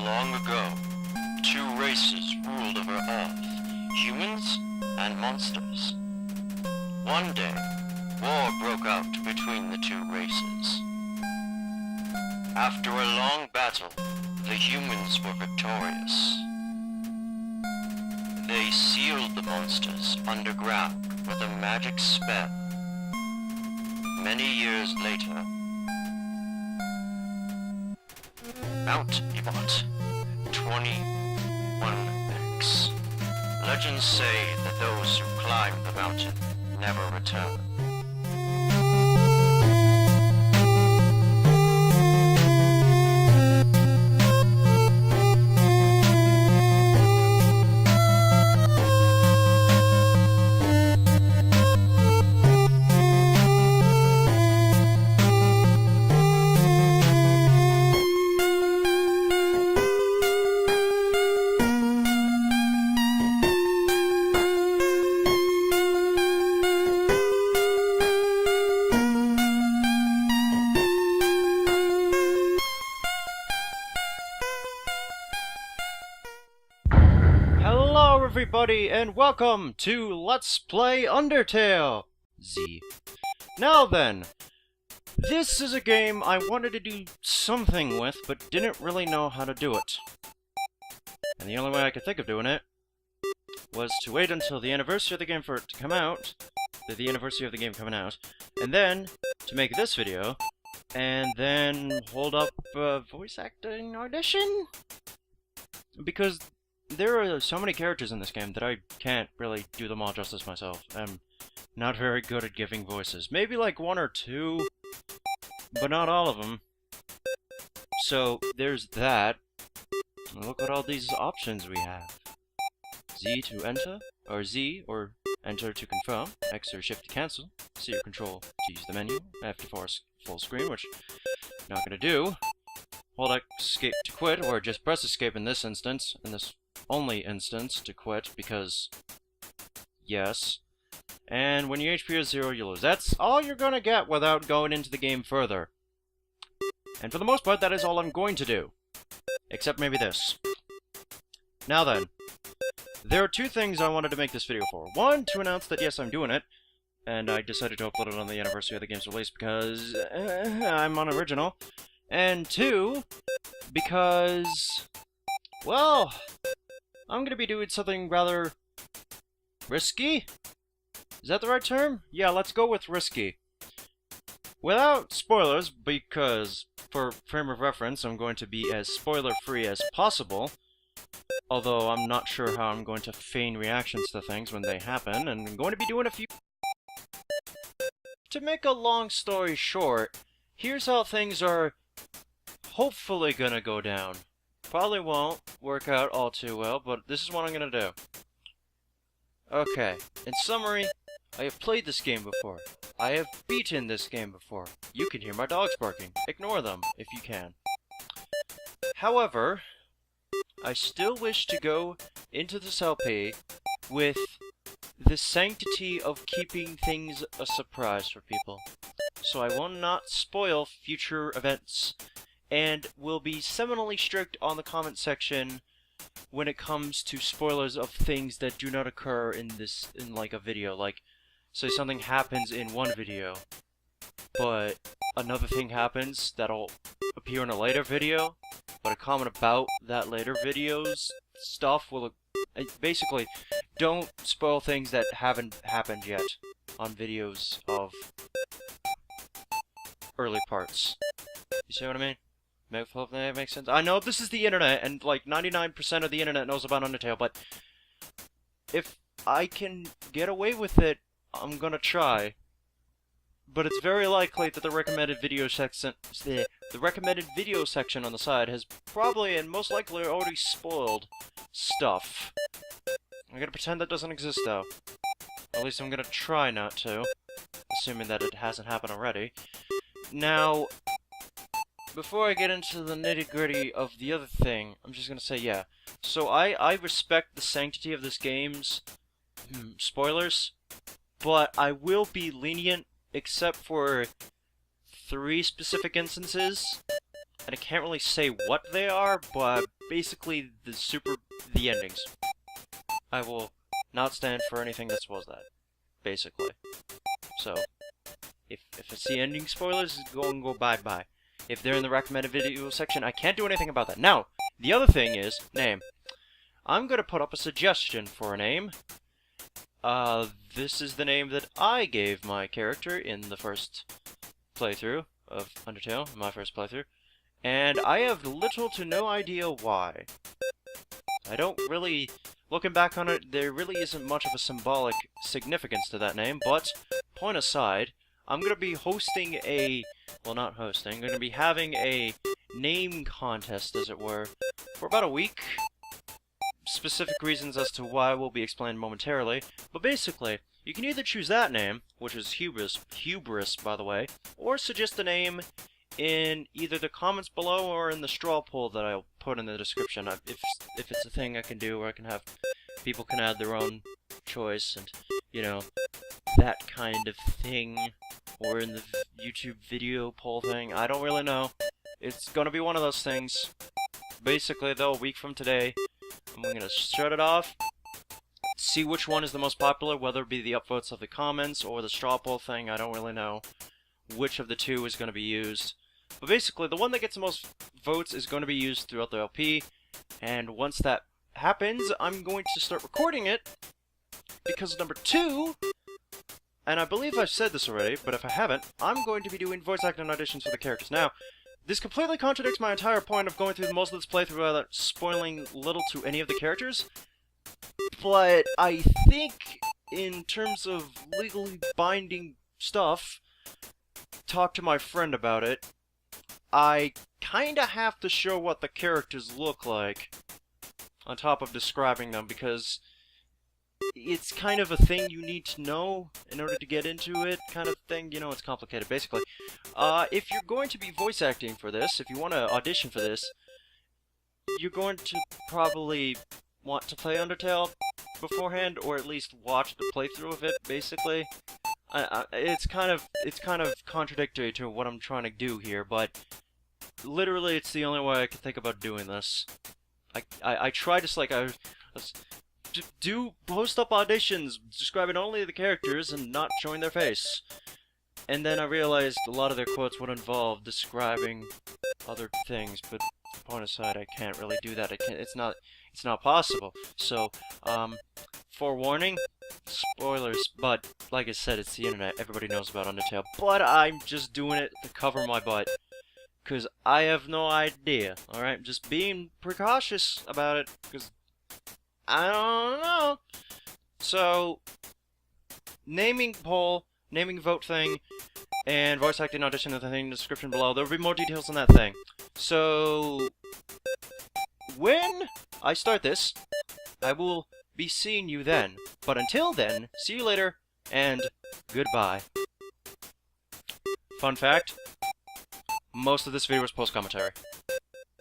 Long ago, two races ruled over Earth, humans and monsters. One day, war broke out between the two races. After a long battle, the humans were victorious. They sealed the monsters underground with a magic spell. Many years later, Mount Ebott, 21X. Legends say that those who climb the mountain never return. Hello everybody and welcome to Let's Play Undertale! Z. Now then, this is a game I wanted to do something with, but didn't really know how to do it. And the only way I could think of doing it was to wait until the anniversary of the game for it to come out, the anniversary of the game coming out, and then to make this video, and then hold up a voice acting audition? Because there are so many characters in this game that I can't really do them all justice myself. I'm not very good at giving voices. Maybe like one or two, but not all of them. So there's that. Look at all these options we have. Z to enter, or Z, or enter to confirm, X or Shift to cancel, C or Control to use the menu, F to force full screen, which I'm not gonna do. Hold Escape to quit, or just press Escape in this instance, in this only instance to quit, because yes. And when your HP is 0, you lose. That's all you're gonna get without going into the game further. And for the most part, that is all I'm going to do. Except maybe this. Now then, there are two things I wanted to make this video for. One, to announce that yes, I'm doing it, and I decided to upload it on the anniversary of the game's release because I'm unoriginal. And two, because, well, I'm gonna be doing something rather risky? Is that the right term? Yeah, let's go with risky. Without spoilers, because for frame of reference, I'm going to be as spoiler-free as possible. Although I'm not sure how I'm going to feign reactions to things when they happen, and I'm going to be doing a few... To make a long story short, here's how things are hopefully gonna go down. Probably won't work out all too well, but this is what I'm gonna do. Okay, in summary, I have played this game before. I have beaten this game before. You can hear my dogs barking. Ignore them, if you can. However, I still wish to go into this LP with the sanctity of keeping things a surprise for people. So I will not spoil future events, and will be seminally strict on the comment section when it comes to spoilers of things that do not occur in like a video. Like, say something happens in one video, but another thing happens that'll appear in a later video, but a comment about that later video's stuff will... Basically, don't spoil things that haven't happened yet on videos of early parts. You see what I mean? Hopefully that makes sense. I know this is the internet, and like 99% of the internet knows about Undertale, but if I can get away with it, I'm gonna try. But it's very likely that the recommended video section on the side has probably and most likely already spoiled stuff. I'm gonna pretend that doesn't exist though. At least I'm gonna try not to, assuming that it hasn't happened already. Now, before I get into the nitty-gritty of the other thing, I'm just gonna say, yeah. So I respect the sanctity of this game's spoilers, but I will be lenient except for 3 specific instances. and I can't really say what they are, but basically the endings. I will not stand for anything that spoils that, basically. So, if I see ending spoilers, go bye-bye. If they're in the recommended video section, I can't do anything about that. Now, the other thing is, name. I'm gonna put up a suggestion for a name. This is the name that I gave my character in the first playthrough of Undertale, my first playthrough. And I have little to no idea why. I don't really... Looking back on it, there really isn't much of a symbolic significance to that name, but, point aside, I'm gonna be hosting a... Well, not hosting, I'm gonna be having a name contest, as it were, for about a week. Specific reasons as to why will be explained momentarily, but basically, you can either choose that name, which is Hubris, by the way, or suggest a name in either the comments below or in the straw poll that I'll put in the description. If it's a thing I can do where I can have people can add their own choice and, you know, that kind of thing, or in the YouTube video poll thing, I don't really know. It's gonna be one of those things. Basically, though, a week from today, I'm gonna shut it off, see which one is the most popular, whether it be the upvotes of the comments or the straw poll thing. I don't really know which of the two is going to be used. But basically, the one that gets the most votes is going to be used throughout the LP, and once that happens, I'm going to start recording it, because number 2, and I believe I've said this already, but if I haven't, I'm going to be doing voice acting auditions for the characters. Now, this completely contradicts my entire point of going through most of this playthrough without spoiling little to any of the characters, but I think, in terms of legally binding stuff, talk to my friend about it, I kinda have to show what the characters look like, on top of describing them, because it's kind of a thing you need to know in order to get into it, kind of thing. You know, it's complicated, basically. If you're going to be voice acting for this, if you want to audition for this, you're going to probably want to play Undertale beforehand, or at least watch the playthrough of it, basically. It's kind of contradictory to what I'm trying to do here, but literally it's the only way I can think about doing this. I try to, post up auditions describing only the characters and not showing their face. And then I realized a lot of their quotes would involve describing other things, but point aside, I can't really do that. It's not possible. So, forewarning, spoilers, but like I said, it's the internet, everybody knows about Undertale, but I'm just doing it to cover my butt, because I have no idea, alright? Just being precautious about it, because I don't know. So, naming poll, naming vote thing, and voice acting audition of the thing in the description below. There will be more details on that thing. So, when I start this, I will be seeing you then. But until then, see you later, and goodbye. Fun fact, most of this video is post-commentary.